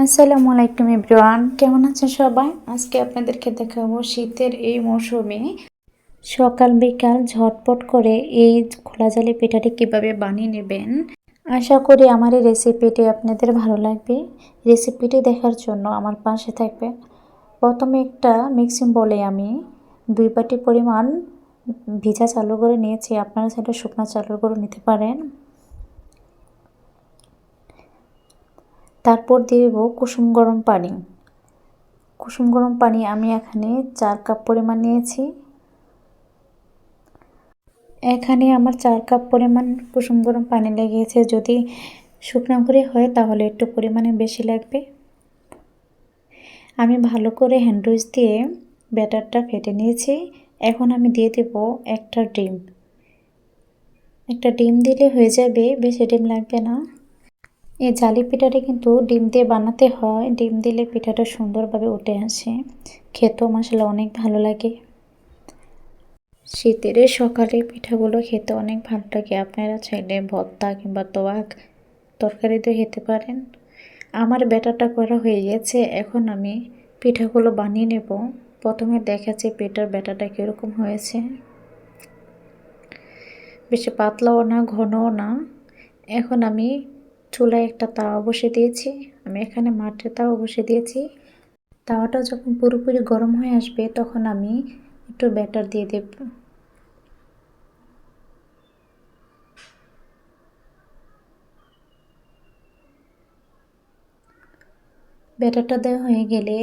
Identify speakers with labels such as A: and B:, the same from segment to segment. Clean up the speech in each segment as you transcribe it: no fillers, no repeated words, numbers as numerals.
A: আসসালামু আলাইকুম এভরিওয়ান, কেমন আছেন সবাই? আজকে আপনাদেরকে দেখাবো শীতের এই মৌসুমে সকাল বিকাল ঝটপট করে এই খোলা জালি পিঠাটি কিভাবে বানিয়ে নেবেন। আশা করি আমার এই রেসিপিটি আপনাদের ভালো লাগবে। রেসিপিটি দেখার জন্য আমার পাশে থাকবে। প্রথমে একটা মিক্সিং বলে আমি 2 বাটি পরিমাণ ভিজা চালের গুঁড়ো নিয়েছি। আপনারা সেটা শুকনো চালের গুঁড়ো নিতে পারেন। তারপর দিয়ে দেব কুসুম গরম পানি। কুসুম গরম পানি আমি এখানে 4 কাপ পরিমাণ নিয়েছি। এখানে আমার 4 কাপ পরিমাণ কুসুম গরম পানি লেগেছে। যদি শুকনো করে হয় তাহলে একটু পরিমাণে বেশি লাগবে। আমি ভালো করে হ্যান্ড উইচ দিয়ে ব্যাটারটা ফেটে নিয়েছি। এখন আমি দিয়ে দেব একটা ডিম। একটা ডিম দিলে হয়ে যাবে, বেশি ডিম লাগবে না। এই জালি পিঠাটা কিন্তু ডিম দিয়ে বানাতে হয়। ডিম দিলে পিঠাটা সুন্দরভাবে উঠে আসে, খেতেও মাশাআল্লাহ অনেক ভালো লাগে। শীতের সকালে পিঠাগুলো খেতে অনেক ভালো লাগে। আপনারা চাইলে ভর্তা কিংবা তোয়াক তরকারি দিয়ে খেতে পারেন। আমার ব্যাটারটা করা হয়ে গেছে। এখন আমি পিঠাগুলো বানিয়ে নেব। প্রথমে দেখাচ্ছি পিঠার ব্যাটারটা কীরকম হয়েছে। বেশি পাতলাও না ঘনও না। এখন আমি চুলায় একটা তাওয়া বসিয়ে দিয়েছি। আমি এখানে মাটির তাওয়া বসিয়ে দিয়েছি। তাওয়াটা যখন পুরোপুরি গরম হয়ে আসবে তখন আমি একটু ব্যাটার দিয়ে দেব। ব্যাটারটা দেওয়া হয়ে গেলে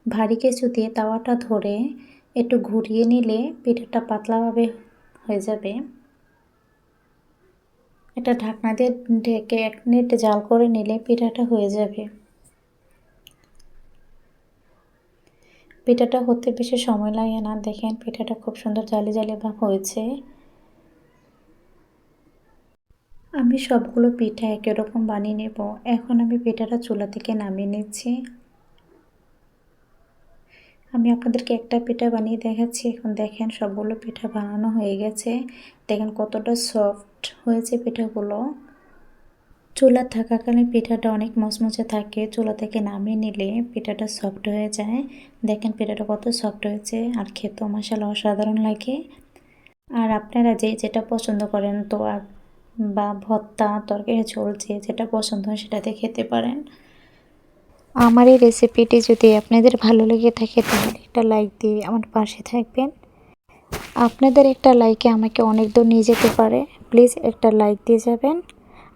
A: ভারী কিছু দিয়ে তাওয়াটা ধরে একটু ঘুরিয়ে নিলে পিঠাটা পাতলাভাবে হয়ে যাবে। এটা ঢাকনা দিয়ে ঢেকে 1 মিনিট জাল করে নিলে পিঠাটা হয়ে যাবে। পিঠাটা হতে বেশি সময় লাগে না। দেখেন পিঠাটা খুব সুন্দর জালি জালি ভাব হয়েছে। আমি সবগুলো পিঠা একই রকম বানিয়ে নেব। এখন আমি পিঠাটা চুলা থেকে নামিয়ে নিচ্ছি। আমি আপনাদেরকে একটা পিঠা বানিয়ে দেখাচ্ছি। এখন দেখেন সবগুলো পিঠা বানানো হয়ে গেছে। দেখেন কতটা সফট হয়েছে পিঠাগুলো। চুলা থাকাকালীন পিঠাটা অনেক মচমচে থাকে। চুলা থেকে নামিয়ে নিলে পিঠাটা সফট হয়ে যায়। দেখেন পিঠাটা কত সফট হয়েছে, আর খেতেও মাশাআল্লাহ অসাধারণ লাগে। আর আপনারা যেটা পছন্দ করেন, তোয়াক বা ভর্তা তরকারি ঝোল যেটা পছন্দ হয় সেটাতে খেতে পারেন। আমার এই রেসিপিটি যদি আপনাদের ভালো লেগে থাকে তাহলে একটা লাইক দিয়ে আমার পাশে থাকবেন। আপনাদের একটা লাইকে আমাকে অনেক দূর নিয়ে যেতে পারে। প্লিজ একটা লাইক দিয়ে যাবেন।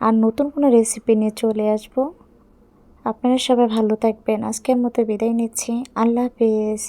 A: আর নতুন কোনো রেসিপি নিয়ে চলে আসব। আপনারা সবাই ভালো থাকবেন। আজকের মতো বিদায় নিচ্ছি। আল্লাহ হাফেজ।